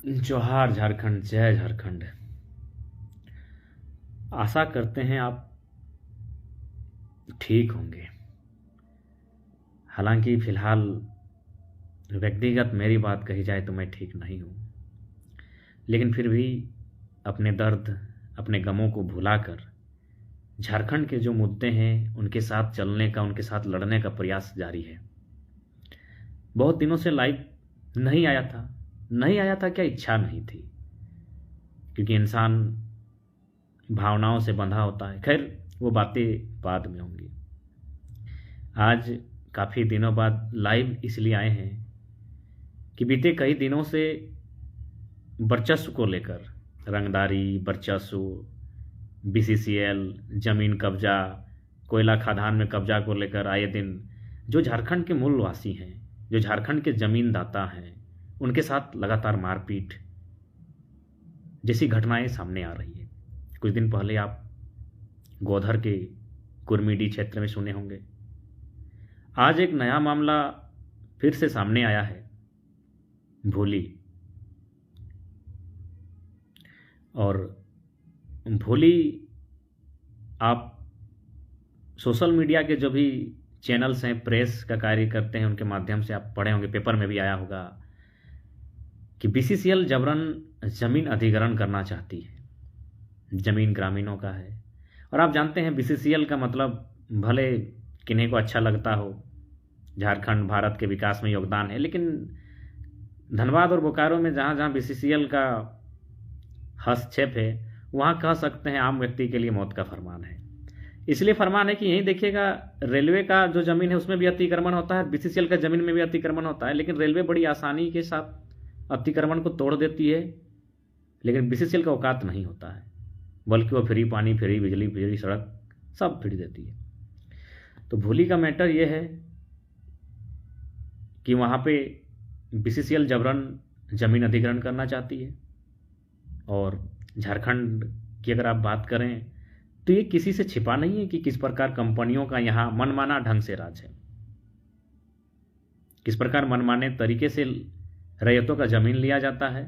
जोहार झारखंड, जय झारखंड। आशा करते हैं आप ठीक होंगे। हालांकि फ़िलहाल व्यक्तिगत मेरी बात कही जाए तो मैं ठीक नहीं हूँ, लेकिन फिर भी अपने दर्द, अपने गमों को भुलाकर झारखंड के जो मुद्दे हैं उनके साथ चलने का, उनके साथ लड़ने का प्रयास जारी है। बहुत दिनों से लाइव नहीं आया था क्या, इच्छा नहीं थी, क्योंकि इंसान भावनाओं से बंधा होता है। खैर, वो बातें बाद में होंगी। आज काफ़ी दिनों बाद लाइव इसलिए आए हैं कि बीते कई दिनों से वर्चस्व को लेकर, रंगदारी, वर्चस्व, बीसीसीएल, ज़मीन कब्जा, कोयला खदान में कब्जा को लेकर आए दिन जो झारखंड के मूलवासी हैं, जो झारखंड के ज़मींदाता हैं, उनके साथ लगातार मारपीट जैसी घटनाएं सामने आ रही है। कुछ दिन पहले आप गोधर के कुर्मीडी क्षेत्र में सुने होंगे। आज एक नया मामला फिर से सामने आया है, भोली। और भोली, आप सोशल मीडिया के जो भी चैनल्स हैं, प्रेस का कार्य करते हैं, उनके माध्यम से आप पढ़े होंगे, पेपर में भी आया होगा कि बीसीसीएल जबरन ज़मीन अधिग्रहण करना चाहती है। ज़मीन ग्रामीणों का है, और आप जानते हैं बीसीसीएल का मतलब भले किन्हीं को अच्छा लगता हो, झारखंड भारत के विकास में योगदान है, लेकिन धनबाद और बोकारो में जहाँ जहाँ बीसीसीएल का हस्तक्षेप है, वहाँ कह सकते हैं आम व्यक्ति के लिए मौत का फरमान है। इसलिए फरमान है कि यहीं देखिएगा, रेलवे का जो ज़मीन है उसमें भी अतिक्रमण होता है, बीसीसीएल का ज़मीन में भी अतिक्रमण होता है, लेकिन रेलवे बड़ी आसानी के साथ अतिक्रमण को तोड़ देती है, लेकिन बीसीसीएल का औकात नहीं होता है, बल्कि वो फ्री पानी, फ्री बिजली, फ्री सड़क सब फ्री देती है। तो भोली का मैटर ये है कि वहाँ पे बीसीसीएल जबरन ज़मीन अधिग्रहण करना चाहती है। और झारखंड की अगर आप बात करें तो ये किसी से छिपा नहीं है कि किस प्रकार कंपनियों का यहाँ मनमाना ढंग से राज है, किस प्रकार मनमाने तरीके से रैयतों का ज़मीन लिया जाता है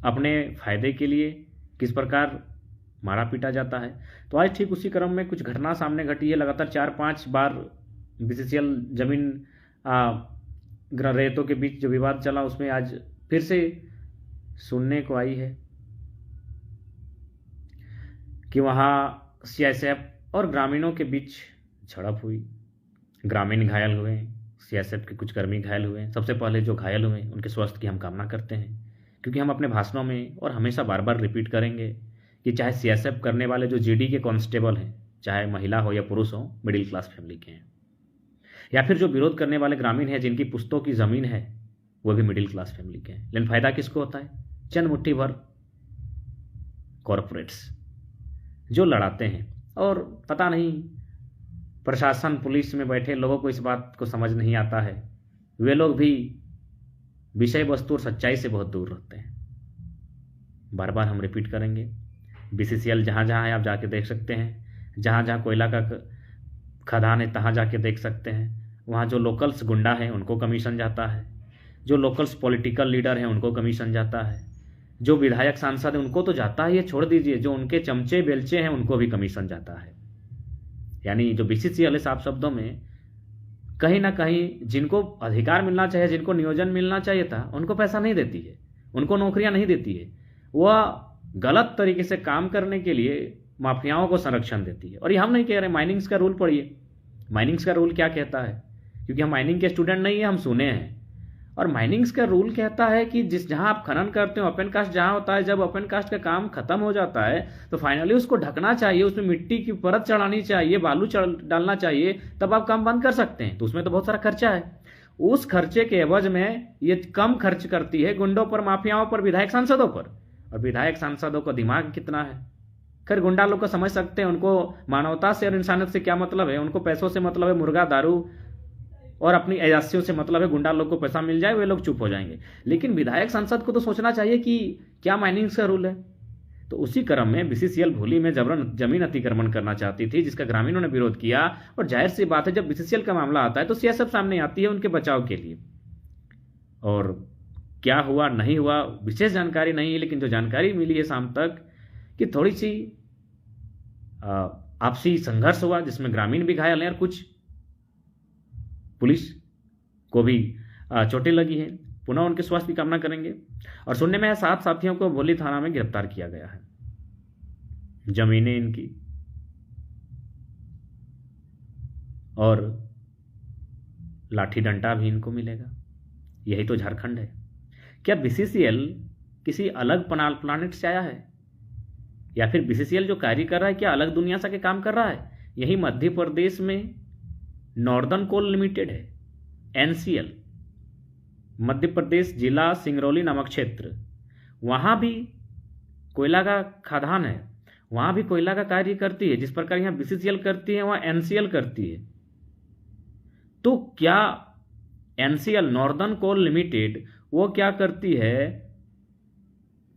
अपने फ़ायदे के लिए, किस प्रकार मारा पीटा जाता है। तो आज ठीक उसी क्रम में कुछ घटना सामने घटी है। लगातार 4-5 बार बीसीसीएल ज़मीन रैयतों के बीच जो विवाद चला, उसमें आज फिर से सुनने को आई है कि वहाँ सीआईएसएफ और ग्रामीणों के बीच झड़प हुई, ग्रामीण घायल हुए, सीआईएसएफ के कुछ कर्मी घायल हुए। सबसे पहले जो घायल हुए उनके स्वास्थ्य की हम कामना करते हैं, क्योंकि हम अपने भाषणों में और हमेशा बार बार रिपीट करेंगे कि चाहे सीआईएसएफ करने वाले जो जीडी के कांस्टेबल हैं, चाहे महिला हो या पुरुष हो, मिडिल क्लास फैमिली के हैं, या फिर जो विरोध करने वाले ग्रामीण हैं जिनकी पुश्तों की ज़मीन है, वो भी मिडिल क्लास फैमिली के हैं। लेकिन फ़ायदा किसको होता है? चंद मुट्ठी भर कॉरपोरेट्स जो लड़ाते हैं। और पता नहीं, प्रशासन, पुलिस में बैठे लोगों को इस बात को समझ नहीं आता है, वे लोग भी विषय वस्तु और सच्चाई से बहुत दूर रहते हैं। बार बार हम रिपीट करेंगे, बीसीसीएल जहाँ जहाँ है आप जाके देख सकते हैं, जहाँ जहाँ कोयला का खदान है तहाँ जाके देख सकते हैं। वहाँ जो लोकल्स गुंडा हैं उनको कमीशन जाता है, जो लोकल्स पॉलिटिकल लीडर हैं उनको कमीशन जाता है, जो विधायक सांसद हैं उनको तो जाता है, ये छोड़ दीजिए, जो उनके चमचे बेलचे हैं उनको भी कमीशन जाता है। यानी जो बीसीसीएल है, साफ शब्दों में कहीं ना कहीं जिनको अधिकार मिलना चाहिए, जिनको नियोजन मिलना चाहिए था, उनको पैसा नहीं देती है, उनको नौकरियां नहीं देती है, वह गलत तरीके से काम करने के लिए माफियाओं को संरक्षण देती है। और ये हम नहीं कह रहे, माइनिंग्स का रूल पढ़िए। माइनिंग्स का रूल क्या कहता है, क्योंकि हम माइनिंग के स्टूडेंट नहीं है, हम सुने हैं। और माइनिंग्स का रूल कहता है कि जहाँ आप खनन करते हो, ओपन कास्ट जहाँ होता है, जब ओपन कास्ट का काम खत्म हो जाता है तो फाइनली उसको ढकना चाहिए, उसमें मिट्टी की परत चढ़ानी चाहिए, बालू डालना चाहिए, तब आप काम बंद कर सकते हैं। तो उसमें तो बहुत सारा खर्चा है। उस खर्चे के एवज में ये कम खर्च करती है गुंडों पर, माफियाओं पर, विधायक सांसदों पर। और विधायक सांसदों का दिमाग कितना है। खैर, गुंडा लोग को समझ सकते हैं, उनको मानवता से और इंसानियत से क्या मतलब है, उनको पैसों से मतलब है, मुर्गा, दारू और अपनी एजेंसियों से मतलब है। गुंडा लोग को पैसा मिल जाए, वे लोग चुप हो जाएंगे। लेकिन विधायक सांसद को तो सोचना चाहिए कि क्या माइनिंग्स का रूल है। तो उसी क्रम में बीसीसीएल भोली में जबरन जमीन अतिक्रमण करना चाहती थी, जिसका ग्रामीणों ने विरोध किया। और जाहिर सी बात है, जब बीसीसीएल का मामला आता है तो सीआईएसएफ सामने आती है उनके बचाव के लिए। और क्या हुआ नहीं हुआ विशेष जानकारी नहीं है, लेकिन जो जानकारी मिली है शाम तक कि थोड़ी सी आपसी संघर्ष हुआ जिसमें ग्रामीण भी घायल हैं और कुछ पुलिस को भी चोटें लगी हैं। पुनः उनके स्वास्थ्य की कामना करेंगे। और सुनने में है 7 साथियों को भोली थाना में गिरफ्तार किया गया है। जमीनें इनकी और लाठी डंडा भी इनको मिलेगा। यही तो झारखंड है। क्या बीसीसीएल किसी अलग प्लानेट से आया है, या फिर बीसीसीएल जो कार्य कर रहा है क्या अलग दुनिया से के काम कर रहा है? यही मध्य प्रदेश में नॉर्दर्न कोल लिमिटेड है, एनसीएल, मध्य प्रदेश जिला सिंगरौली नामक क्षेत्र, वहाँ भी कोयला का खदान है, वहाँ भी कोयला का कार्य करती है। जिस प्रकार यहाँ बीसीसीएल करती है वहाँ एनसीएल करती है। तो क्या एनसीएल नॉर्दर्न कोल लिमिटेड वो क्या करती है,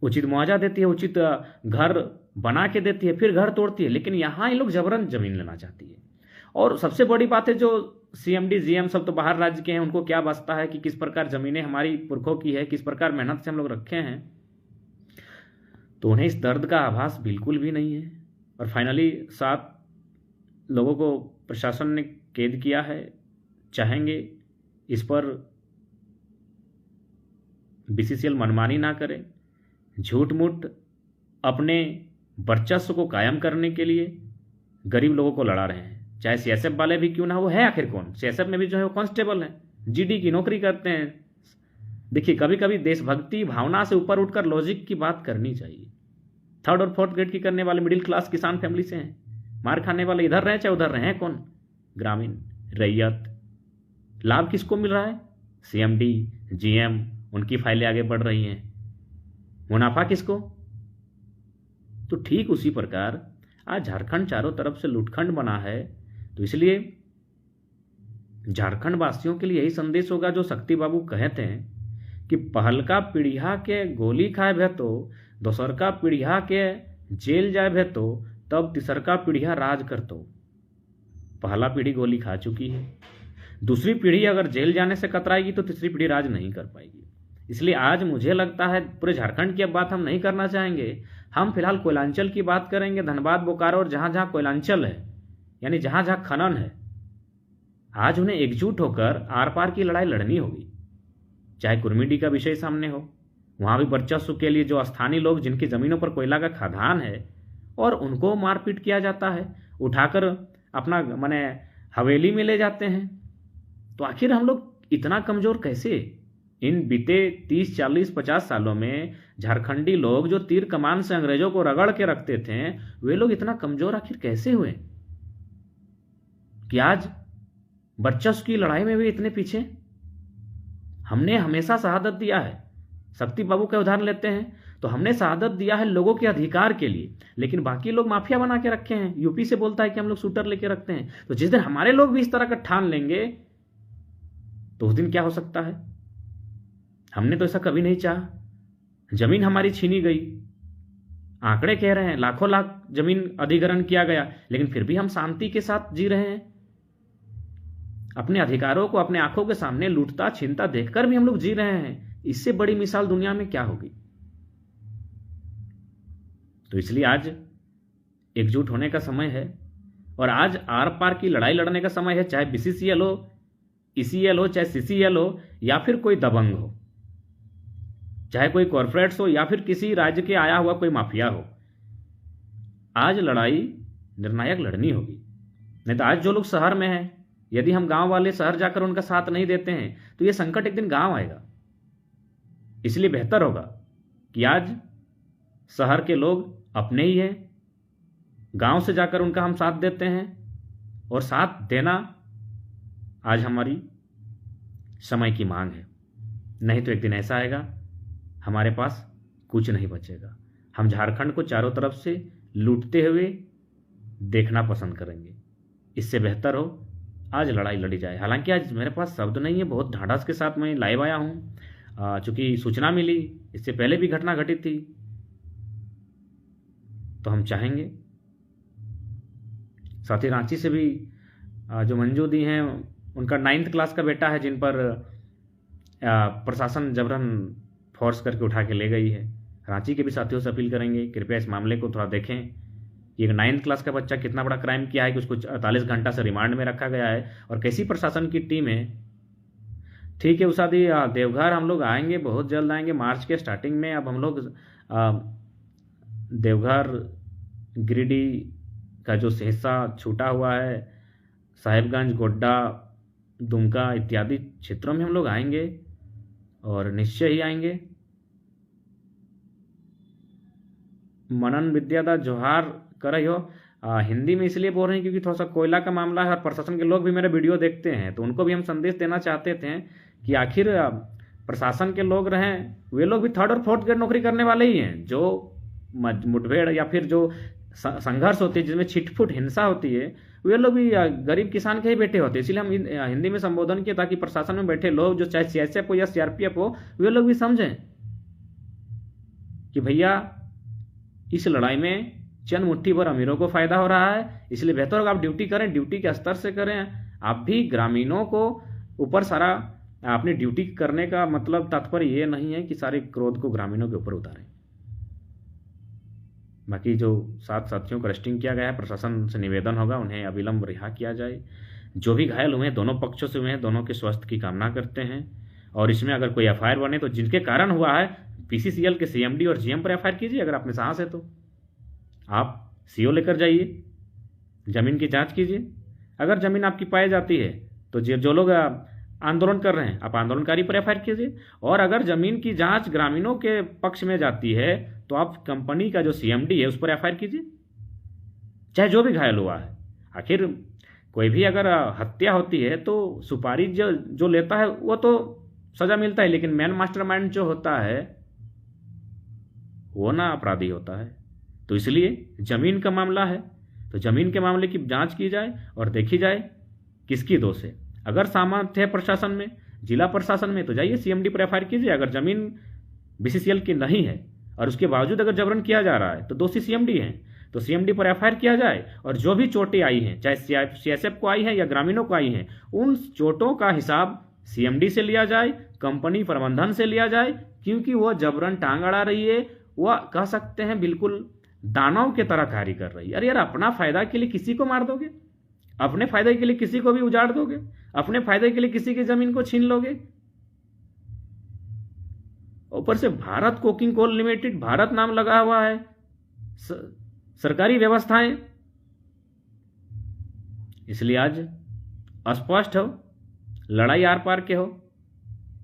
उचित मुआवजा देती है, उचित घर बना के देती है, फिर घर तोड़ती है। लेकिन यहाँ ये लोग जबरन जमीन लेना चाहती है। और सबसे बड़ी बात है जो सीएमडी जीएम सब तो बाहर राज्य के हैं, उनको क्या बचता है कि किस प्रकार जमीनें हमारी पुरखों की है, किस प्रकार मेहनत से हम लोग रखे हैं, तो उन्हें इस दर्द का आभास बिल्कुल भी नहीं है। और फाइनली 7 लोगों को प्रशासन ने कैद किया है। चाहेंगे इस पर बीसीसीएल मनमानी ना करे, झूठ मूठ अपने वर्चस्व को कायम करने के लिए गरीब लोगों को लड़ा रहे हैं। चाहे सीएसएफ वाले भी क्यों ना हो, है आखिर कौन? सीएसएफ में भी जो है वो कांस्टेबल हैं, जीडी की नौकरी करते हैं। देखिए कभी कभी देशभक्ति भावना से ऊपर उठकर लॉजिक की बात करनी चाहिए। 3rd और 4th ग्रेड की करने वाले मिडिल क्लास किसान फैमिली से हैं, मार खाने वाले इधर रहे चाहे उधर रहे, कौन? ग्रामीण रैयत। लाभ किसको मिल रहा है? सीएमडी जीएम, उनकी फाइलें आगे बढ़ रही हैं। मुनाफा किसको? तो ठीक उसी प्रकार आज झारखंड चारों तरफ से लूटखंड बना है। तो इसलिए झारखंड वासियों के लिए यही संदेश होगा जो शक्ति बाबू कहते हैं कि पहलका पीढ़िया के गोली खाए भे तो, दोसरका पीढ़िया के जेल जाए भे तो, तब तीसरका पीढ़िया राज कर तो। पहला पीढ़ी गोली खा चुकी है, दूसरी पीढ़ी अगर जेल जाने से कतराएगी तो तीसरी पीढ़ी राज नहीं कर पाएगी। इसलिए आज मुझे लगता है पूरे झारखंड की अब बात हम नहीं करना चाहेंगे। हम फिलहाल कोयलांचल की बात करेंगे, धनबाद बोकारो और जहाँ जहाँ कोयलांचल है, यानी जहाँ जहाँ खनन है, आज उन्हें एकजुट होकर आर पार की लड़ाई लड़नी होगी। चाहे कुर्मिडी का विषय सामने हो, वहाँ भी वर्चस्व के लिए जो स्थानीय लोग जिनकी ज़मीनों पर कोयला का खदान है और उनको मारपीट किया जाता है, उठाकर अपना माने हवेली में ले जाते हैं। तो आखिर हम लोग इतना कमज़ोर कैसे? इन बीते 30, 40, 50 सालों में झारखंडी लोग जो तीर कमान से अंग्रेजों को रगड़ के रखते थे, वे लोग इतना कमज़ोर आखिर कैसे हुए कि आज वर्चस्व की लड़ाई में भी इतने पीछे? हमने हमेशा शहादत दिया है। शक्ति बाबू का उदाहरण लेते हैं तो हमने शहादत दिया है लोगों के अधिकार के लिए, लेकिन बाकी लोग माफिया बना के रखे हैं। यूपी से बोलता है कि हम लोग शूटर लेके रखते हैं। तो जिस दिन हमारे लोग भी इस तरह का ठान लेंगे तो उस दिन क्या हो सकता है? हमने तो ऐसा कभी नहीं चाहा। जमीन हमारी छीनी गई, आंकड़े कह रहे हैं लाखों लाख जमीन अधिग्रहण किया गया, लेकिन फिर भी हम शांति के साथ जी रहे हैं। अपने अधिकारों को अपने आंखों के सामने लूटता छीनता देखकर भी हम लोग जी रहे हैं। इससे बड़ी मिसाल दुनिया में क्या होगी? तो इसलिए आज एकजुट होने का समय है और आज आर पार की लड़ाई लड़ने का समय है। चाहे बीसीसीएल हो, ईसीएल हो, चाहे सीसीएल हो, या फिर कोई दबंग हो, चाहे कोई कॉर्पोरेट्स हो, या फिर किसी राज्य के आया हुआ कोई माफिया हो, आज लड़ाई निर्णायक लड़नी होगी। नहीं तो आज जो लोग शहर में हैं, यदि हम गांव वाले शहर जाकर उनका साथ नहीं देते हैं तो ये संकट एक दिन गांव आएगा। इसलिए बेहतर होगा कि आज शहर के लोग अपने ही हैं, गांव से जाकर उनका हम साथ देते हैं। और साथ देना आज हमारी समय की मांग है। नहीं तो एक दिन ऐसा आएगा हमारे पास कुछ नहीं बचेगा। हम झारखंड को चारों तरफ से लूटते हुए देखना पसंद करेंगे। इससे बेहतर हो आज लड़ाई लड़ी जाए। हालांकि आज मेरे पास शब्द नहीं है, बहुत ढाढ़स के साथ मैं लाइव आया हूँ। चूँकि सूचना मिली, इससे पहले भी घटना घटी थी, तो हम चाहेंगे साथ ही रांची से भी जो मंजू दी हैं, उनका 9th क्लास का बेटा है जिन पर प्रशासन जबरन फोर्स करके उठा के ले गई है। रांची के भी साथियों से अपील करेंगे, कृपया इस मामले को थोड़ा देखें। एक 9th क्लास का बच्चा कितना बड़ा क्राइम किया है कि उसको 48 घंटा से रिमांड में रखा गया है, और कैसी प्रशासन की टीम है। ठीक है उषा दी, देवघर हम लोग आएंगे, बहुत जल्द आएंगे, मार्च के स्टार्टिंग में। अब हम लोग देवघर, गिरिडीह का जो हिस्सा छूटा हुआ है, साहिबगंज, गोड्डा, दुमका इत्यादि क्षेत्रों में हम लोग आएंगे, और निश्चय ही आएंगे। मनन विद्यादा जोहार कर रही हो। हिंदी में इसलिए बोल रहे हैं क्योंकि थोड़ा सा कोयला का मामला है, और प्रशासन के लोग भी मेरे वीडियो देखते हैं, तो उनको भी हम संदेश देना चाहते थे कि आखिर प्रशासन के लोग रहें, वे लोग भी 3rd और 4th ग्रेड नौकरी करने वाले ही हैं। जो मुठभेड़ या फिर जो संघर्ष होती है जिसमें छिटफुट हिंसा होती है, वे लोग भी गरीब किसान के ही बेटे होते हैं। इसलिए हम हिंदी में संबोधन किया ताकि प्रशासन में बैठे लोग, जो चाहे CSF हो या CRPF हो, वे लोग भी समझें कि भैया इस लड़ाई में चंद मुट्ठी भर अमीरों को फायदा हो रहा है। इसलिए बेहतर होगा आप ड्यूटी करें, ड्यूटी के स्तर से करें। आप भी ग्रामीणों को ऊपर सारा अपनी ड्यूटी करने का मतलब तात्पर्य ये नहीं है कि सारे क्रोध को ग्रामीणों के ऊपर उतारें। बाकी जो 7 साथियों को अरेस्टिंग किया गया है, प्रशासन से निवेदन होगा उन्हें अविलंब रिहा किया जाए। जो भी घायल हुए हैं, दोनों पक्षों से हुए हैं, दोनों के स्वास्थ्य की कामना करते हैं। और इसमें अगर कोई FIR बने तो जिनके कारण हुआ है, PCCL के CMD और GM पर FIR कीजिए। अगर आप में साहस है तो आप CO लेकर जाइए, जमीन की जांच कीजिए। अगर जमीन आपकी पाई जाती है तो जो लोग आंदोलन कर रहे हैं, आप आंदोलनकारी पर FIR कीजिए। और अगर जमीन की जांच ग्रामीणों के पक्ष में जाती है तो आप कंपनी का जो CMD है उस पर FIR कीजिए, चाहे जो भी घायल हुआ है। आखिर कोई भी अगर हत्या होती है तो सुपारी जो लेता है वो तो सजा मिलता है, लेकिन मेन मास्टरमाइंड जो होता है वो ना अपराधी होता है। तो इसलिए जमीन का मामला है तो जमीन के मामले की जांच की जाए और देखी जाए किसकी दोष है। अगर सामर्थ्य है प्रशासन में, जिला प्रशासन में, तो जाइए CMD पर FIR कीजिए। अगर जमीन BCCL की नहीं है और उसके बावजूद अगर जबरन किया जा रहा है तो दोषी CMD हैं, तो CMD पर FIR किया जाए। और जो भी चोटें आई हैं, चाहे CSF को आई हैं या ग्रामीणों को आई हैं, उन चोटों का हिसाब CMD से लिया जाए, कंपनी प्रबंधन से लिया जाए, क्योंकि वो जबरन टांग अड़ा रही है। वह कह सकते हैं बिल्कुल दानव के तरह कार्य कर रही है। अरे यार, अपना फायदा के लिए किसी को मार दोगे, अपने फायदे के लिए किसी को भी उजाड़ दोगे, अपने फायदे के लिए किसी की जमीन को छीन लोगे। ऊपर से Bharat coking coal limited, Bharat नाम लगा हुआ है, सरकारी व्यवस्थाएं। इसलिए आज स्पष्ट हो, लड़ाई आर पार के हो,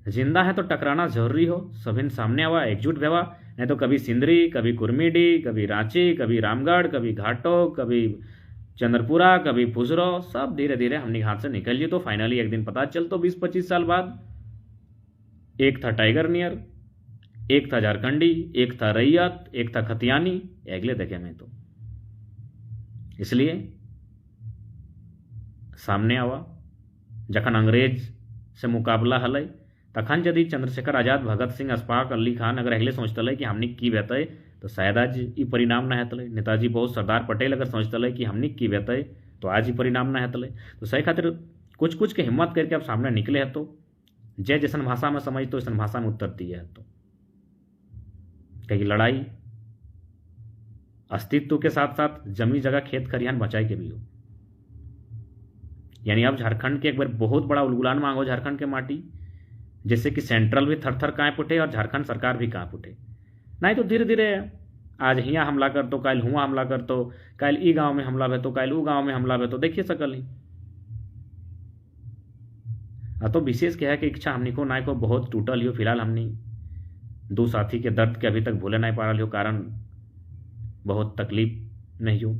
जिंदा है तो टकराना जरूरी हो। सभी सामने आवा, एकजुट भेवा, नहीं तो कभी सिंदरी, कभी कुर्मीडी, कभी रांची, कभी रामगढ़, कभी घाटो, कभी चंद्रपुरा, कभी फुसरो, सब धीरे धीरे हमने हाथ से निकल लिए। तो फाइनली एक दिन पता चल तो 20-25 साल बाद, एक था टाइगर नियर, एक था झारखंडी, एक था रैयत, एक था खतियानी, अगले देखे में तो। इसलिए सामने आवा, जखन अंग्रेज से मुकाबला हलै तखन यदि चंद्रशेखर आजाद, भगत सिंह, अशफाक अली खान अगर अगले सोचतलै कि हमने की बेतै तो शायद आज ई परिणाम न हेतलै। नेताजी बहुत, सरदार पटेल अगर सोचतलै कि हमने की बेतै तो आज ही परिणाम न हेतलै। तो सही खातिर कुछ कुछ के हिम्मत करके अब सामने निकले है तो जय जैसन भाषा में समझ तो ऐसा भाषा में उत्तर दिए है। तो कहीं लड़ाई अस्तित्व के साथ साथ जमी जगह खेत खरिहान बचाए के भी हो। यानी अब झारखंड के एक बार बहुत बड़ा उलगुलान मांगो झारखंड के माटी, जैसे कि सेंट्रल भी थर थर कांप उठे और झारखंड सरकार भी कांप उठे। नहीं तो धीरे धीरे आज हियाँ हमला कर तो कल हुआ हमला कर तो कल ई गांव में हमला भे तो कल ऊ गांव में हमला भे तो देखिए सकल ही। तो विशेष क्या है कि इच्छा हमनी को नाय को बहुत टूटल हो। फिलहाल हमनी 2 साथी के दर्द के अभी तक भूले नहीं पा रही हो, कारण बहुत तकलीफ नहीं हो।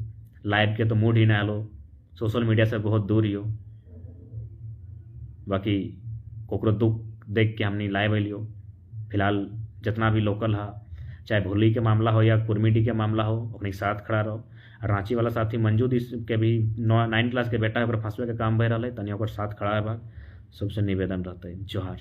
लाइव के तो मूड ही ना लो, सोशल मीडिया से बहुत दूर ही हो। बाकी कोकरो दुख देख के हमने लाइव लियो। फिलहाल जितना भी लोकल है, चाहे भोली के मामला हो या कुर्मीडी के मामला हो, अपने साथ खड़ा रहो। रांची वाला साथी मंजूद के भी 9 क्लास के बेटा है, फंसवे के काम भय रहा है, तनिया साथ खड़ा है। बात सबसे निवेदन रहता है। जोहार।